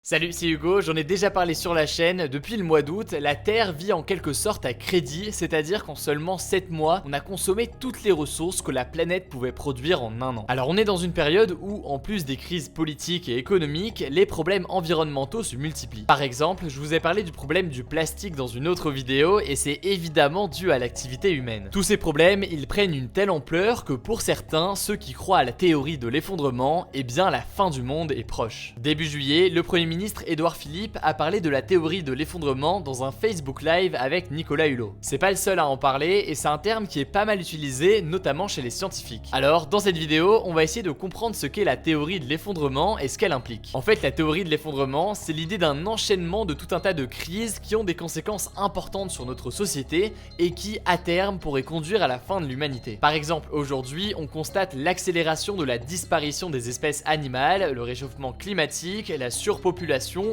Salut, c'est Hugo, j'en ai déjà parlé sur la chaîne. Depuis le mois d'août, la Terre vit en quelque sorte à crédit, c'est-à-dire qu'en seulement 7 mois, on a consommé toutes les ressources que la planète pouvait produire en un an. Alors on est dans une période où, en plus des crises politiques et économiques, les problèmes environnementaux se multiplient. Par exemple, je vous ai parlé du problème du plastique dans une autre vidéo et c'est évidemment dû à l'activité humaine. Tous ces problèmes, ils prennent une telle ampleur que pour certains, ceux qui croient à la théorie de l'effondrement, eh bien la fin du monde est proche. Début juillet, le Premier ministre Édouard Philippe a parlé de la théorie de l'effondrement dans un Facebook Live avec Nicolas Hulot. C'est pas le seul à en parler et c'est un terme qui est pas mal utilisé, notamment chez les scientifiques. Alors, dans cette vidéo, on va essayer de comprendre ce qu'est la théorie de l'effondrement et ce qu'elle implique. En fait, la théorie de l'effondrement, c'est l'idée d'un enchaînement de tout un tas de crises qui ont des conséquences importantes sur notre société et qui, à terme, pourraient conduire à la fin de l'humanité. Par exemple, aujourd'hui, on constate l'accélération de la disparition des espèces animales, le réchauffement climatique, la surpopulation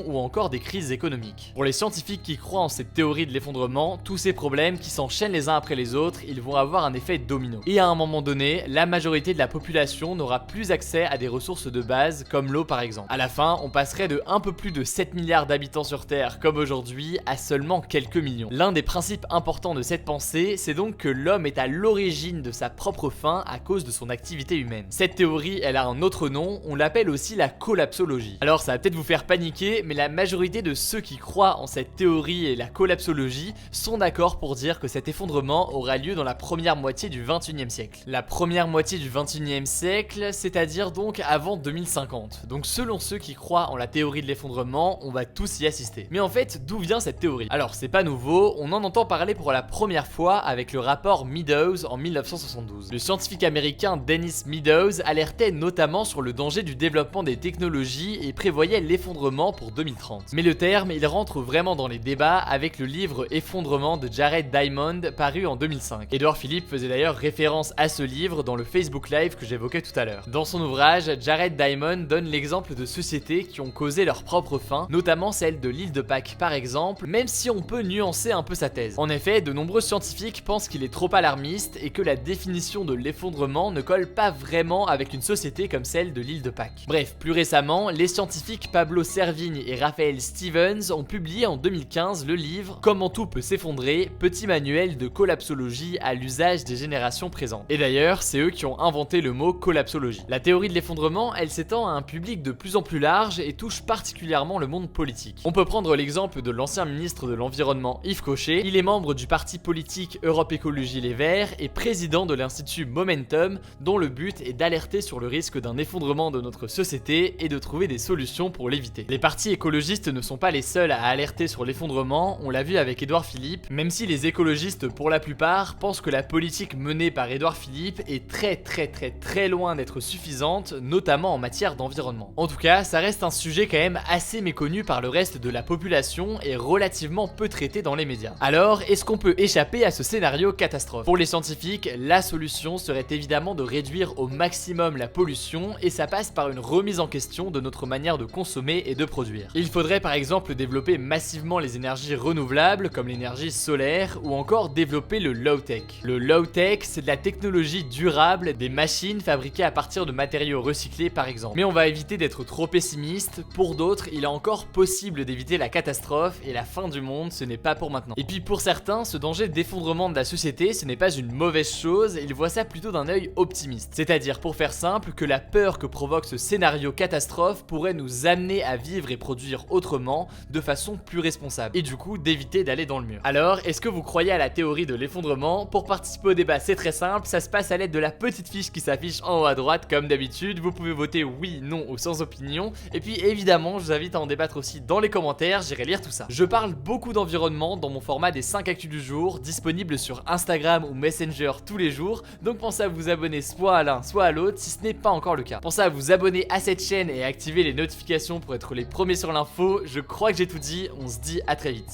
ou encore des crises économiques. Pour les scientifiques qui croient en cette théorie de l'effondrement, tous ces problèmes qui s'enchaînent les uns après les autres, ils vont avoir un effet domino. Et à un moment donné, la majorité de la population n'aura plus accès à des ressources de base comme l'eau par exemple. À la fin, on passerait de un peu plus de 7 milliards d'habitants sur Terre comme aujourd'hui à seulement quelques millions. L'un des principes importants de cette pensée, c'est donc que l'homme est à l'origine de sa propre fin à cause de son activité humaine. Cette théorie, elle a un autre nom, on l'appelle aussi la collapsologie. Alors ça va peut-être vous faire paniquer, mais la majorité de ceux qui croient en cette théorie et la collapsologie sont d'accord pour dire que cet effondrement aura lieu dans la première moitié du 21e siècle. La première moitié du 21e siècle, c'est-à-dire donc avant 2050. Donc selon ceux qui croient en la théorie de l'effondrement, on va tous y assister. Mais en fait, d'où vient cette théorie? Alors c'est pas nouveau, on en entend parler pour la première fois avec le rapport Meadows en 1972. Le scientifique américain Dennis Meadows alertait notamment sur le danger du développement des technologies et prévoyait l'effondrement pour 2030. Mais le terme, il rentre vraiment dans les débats avec le livre Effondrement de Jared Diamond paru en 2005. Édouard Philippe faisait d'ailleurs référence à ce livre dans le Facebook Live que j'évoquais tout à l'heure. Dans son ouvrage, Jared Diamond donne l'exemple de sociétés qui ont causé leur propre fin, notamment celle de l'île de Pâques par exemple, même si on peut nuancer un peu sa thèse. En effet, de nombreux scientifiques pensent qu'il est trop alarmiste et que la définition de l'effondrement ne colle pas vraiment avec une société comme celle de l'île de Pâques. Bref, plus récemment, les scientifiques Pablo Servigne et Raphaël Stevens ont publié en 2015 le livre Comment tout peut s'effondrer, petit manuel de collapsologie à l'usage des générations présentes. Et d'ailleurs, c'est eux qui ont inventé le mot collapsologie. La théorie de l'effondrement, elle s'étend à un public de plus en plus large et touche particulièrement le monde politique. On peut prendre l'exemple de l'ancien ministre de l'Environnement Yves Cochet. Il est membre du parti politique Europe Écologie Les Verts et président de l'institut Momentum, dont le but est d'alerter sur le risque d'un effondrement de notre société et de trouver des solutions pour l'éviter. Les partis écologistes ne sont pas les seuls à alerter sur l'effondrement, on l'a vu avec Édouard Philippe, même si les écologistes pour la plupart pensent que la politique menée par Édouard Philippe est très loin d'être suffisante, notamment en matière d'environnement. En tout cas, ça reste un sujet quand même assez méconnu par le reste de la population et relativement peu traité dans les médias. Alors, est-ce qu'on peut échapper à ce scénario catastrophe? Pour les scientifiques, la solution serait évidemment de réduire au maximum la pollution et ça passe par une remise en question de notre manière de consommer et de produire. Il faudrait par exemple développer massivement les énergies renouvelables comme l'énergie solaire ou encore développer le low-tech. Le low-tech, c'est de la technologie durable, des machines fabriquées à partir de matériaux recyclés par exemple. Mais on va éviter d'être trop pessimiste, pour d'autres il est encore possible d'éviter la catastrophe et la fin du monde, ce n'est pas pour maintenant. Et puis pour certains, ce danger d'effondrement de la société, ce n'est pas une mauvaise chose, ils voient ça plutôt d'un œil optimiste. C'est-à-dire pour faire simple, que la peur que provoque ce scénario catastrophe pourrait nous amener à vivre et produire autrement, de façon plus responsable, et du coup d'éviter d'aller dans le mur. Alors, est-ce que vous croyez à la théorie de l'effondrement? Pour participer au débat, c'est très simple, ça se passe à l'aide de la petite fiche qui s'affiche en haut à droite, comme d'habitude. Vous pouvez voter oui, non ou sans opinion, et puis évidemment, je vous invite à en débattre aussi dans les commentaires, j'irai lire tout ça. Je parle beaucoup d'environnement dans mon format des 5 actus du jour, disponible sur Instagram ou Messenger tous les jours, donc pensez à vous abonner soit à l'un, soit à l'autre, si ce n'est pas encore le cas. Pensez à vous abonner à cette chaîne et à activer les notifications pour être les premiers sur l'info. Je crois que j'ai tout dit, on se dit à très vite.